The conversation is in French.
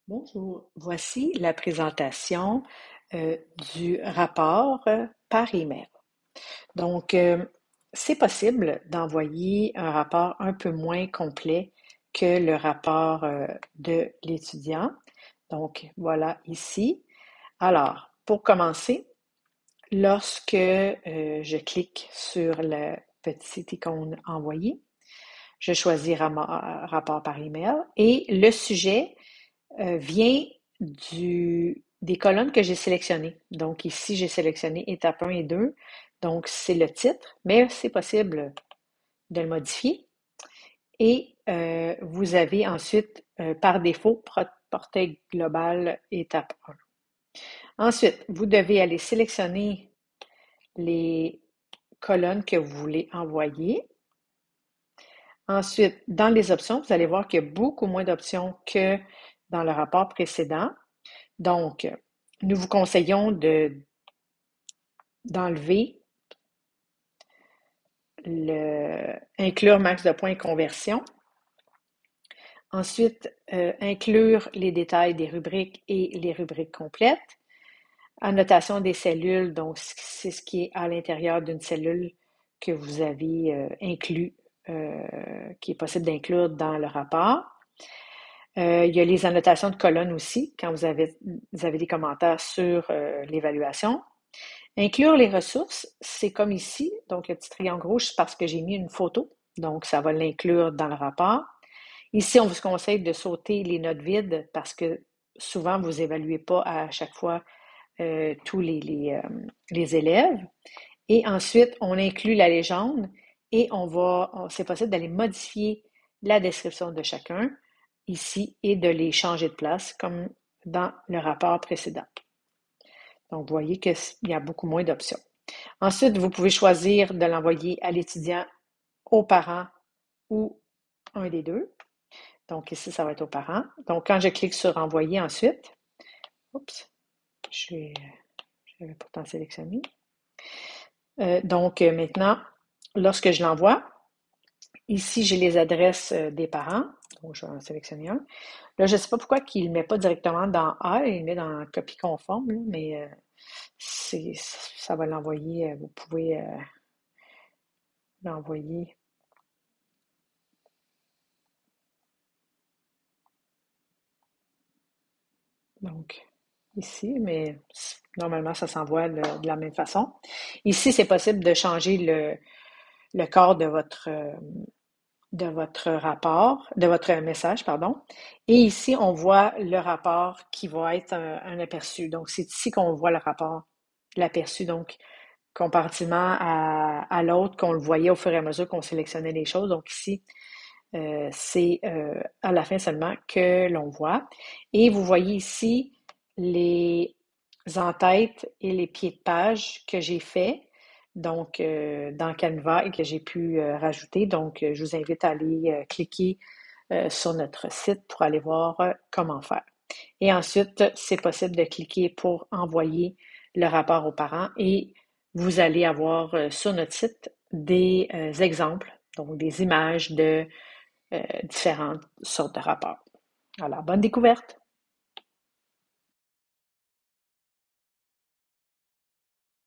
Bonjour, voici la présentation du rapport par email. Donc, c'est possible d'envoyer un rapport un peu moins complet que le rapport de l'étudiant. Donc, voilà ici. Alors, pour commencer, lorsque je clique sur le petit icône envoyer, je choisis rapport par email et le sujet vient des colonnes que j'ai sélectionnées. Donc ici, j'ai sélectionné étape 1 et 2. Donc c'est le titre, mais c'est possible de le modifier. Et vous avez ensuite, par défaut, portée globale étape 1. Ensuite, vous devez aller sélectionner les colonnes que vous voulez envoyer. Ensuite, dans les options, vous allez voir qu'il y a beaucoup moins d'options que dans le rapport précédent. Donc, nous vous conseillons d'enlever inclure max de points conversion. Ensuite, inclure les détails des rubriques et les rubriques complètes. Annotation des cellules, donc c'est ce qui est à l'intérieur d'une cellule que vous avez inclus, qui est possible d'inclure dans le rapport. Il y a les annotations de colonnes aussi, quand vous avez des commentaires sur l'évaluation. Inclure les ressources, c'est comme ici, donc le petit triangle rouge, c'est parce que j'ai mis une photo, donc ça va l'inclure dans le rapport. Ici, on vous conseille de sauter les notes vides parce que souvent, vous n'évaluez pas à chaque fois tous les élèves. Et ensuite, on inclut la légende et c'est possible d'aller modifier la description de chacun ici et de les changer de place comme dans le rapport précédent. Donc, vous voyez qu'il y a beaucoup moins d'options. Ensuite, vous pouvez choisir de l'envoyer à l'étudiant, aux parents ou un des deux. Donc, ici, ça va être aux parents. Donc, quand je clique sur envoyer ensuite, oups, j'avais pourtant sélectionné. Donc, maintenant, lorsque je l'envoie, ici, j'ai les adresses des parents. Donc, je vais en sélectionner un. Là, je ne sais pas pourquoi il ne le met pas directement dans A, il le met dans copie conforme, là, mais ça va l'envoyer. Vous pouvez l'envoyer. Donc, ici, mais normalement, ça s'envoie de la même façon. Ici, c'est possible de changer le corps de votre rapport, de votre message, pardon. Et ici, on voit le rapport qui va être un aperçu. Donc, c'est ici qu'on voit le rapport, l'aperçu. Donc, comparativement à l'autre, qu'on le voyait au fur et à mesure qu'on sélectionnait les choses. Donc, ici, c'est à la fin seulement que l'on voit. Et vous voyez ici les en-têtes et les pieds de page que j'ai fait donc dans Canva et que j'ai pu rajouter. Donc, je vous invite à aller cliquer sur notre site pour aller voir comment faire. Et ensuite, c'est possible de cliquer pour envoyer le rapport aux parents et vous allez avoir sur notre site des exemples, donc des images de différentes sortes de rapports. Alors, bonne découverte!